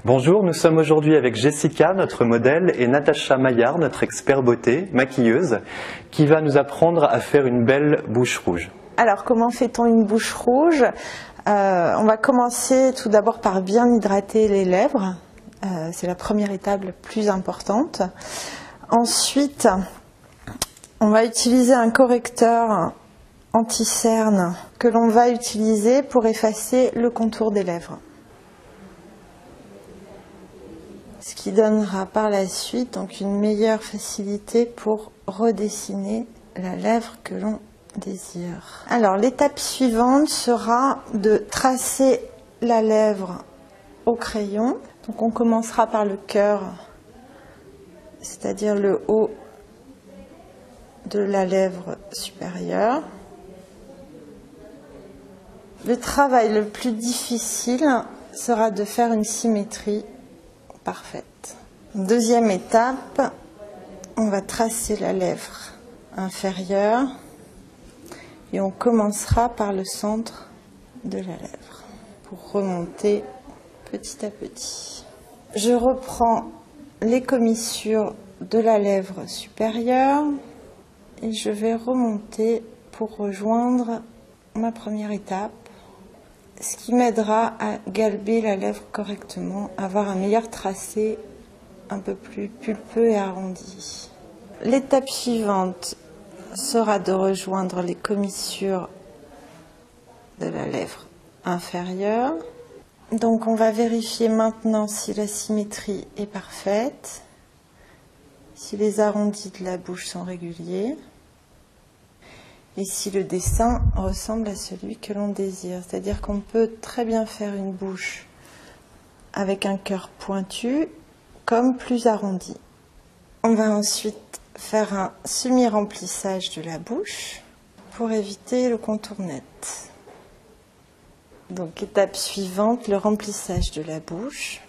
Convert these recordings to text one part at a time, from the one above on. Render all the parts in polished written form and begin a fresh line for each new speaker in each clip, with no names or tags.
Bonjour, nous sommes aujourd'hui avec Jessica, notre modèle, et Natacha Maillard, notre expert beauté, maquilleuse, qui va nous apprendre à faire une belle bouche rouge.
Alors, comment fait-on une bouche rouge? On va commencer tout d'abord par bien hydrater les lèvres. C'est la première étape la plus importante. Ensuite, on va utiliser un correcteur anti-cerne que l'on va utiliser pour effacer le contour des lèvres. Ce qui donnera par la suite donc une meilleure facilité pour redessiner la lèvre que l'on désire. Alors l'étape suivante sera de tracer la lèvre au crayon. Donc on commencera par le cœur, c'est-à-dire le haut de la lèvre supérieure. Le travail le plus difficile sera de faire une symétrie parfaite. Deuxième étape, on va tracer la lèvre inférieure et on commencera par le centre de la lèvre pour remonter petit à petit. Je reprends les commissures de la lèvre supérieure et je vais remonter pour rejoindre ma première étape, ce qui m'aidera à galber la lèvre correctement, avoir un meilleur tracé un peu plus pulpeux et arrondi. L'étape suivante sera de rejoindre les commissures de la lèvre inférieure. Donc on va vérifier maintenant si la symétrie est parfaite, si les arrondis de la bouche sont réguliers et si le dessin ressemble à celui que l'on désire. C'est-à-dire qu'on peut très bien faire une bouche avec un cœur pointu comme plus arrondi. On va ensuite faire un semi-remplissage de la bouche pour éviter le contour net. Donc étape suivante, le remplissage de la bouche.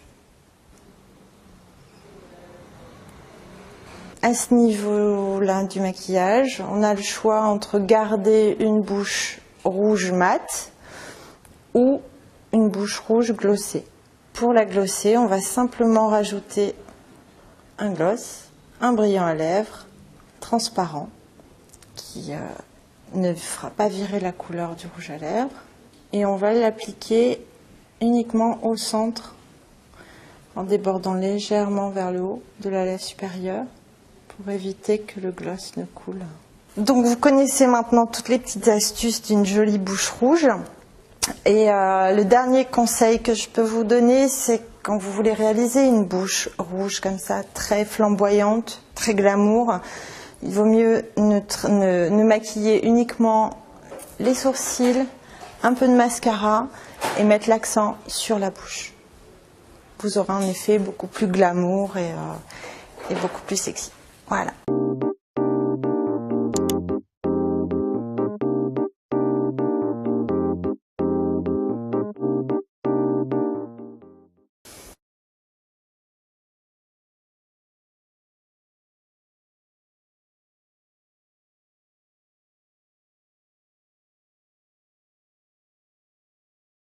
À ce niveau-là du maquillage, on a le choix entre garder une bouche rouge mat ou une bouche rouge glossée. Pour la glosser, on va simplement rajouter un gloss, un brillant à lèvres transparent qui ne fera pas virer la couleur du rouge à lèvres. Et on va l'appliquer uniquement au centre en débordant légèrement vers le haut de la lèvre supérieure pour éviter que le gloss ne coule. Donc vous connaissez maintenant toutes les petites astuces d'une jolie bouche rouge. Et le dernier conseil que je peux vous donner, c'est quand vous voulez réaliser une bouche rouge comme ça, très flamboyante, très glamour, il vaut mieux ne maquiller uniquement les sourcils, un peu de mascara et mettre l'accent sur la bouche. Vous aurez un effet beaucoup plus glamour et beaucoup plus sexy. Voilà.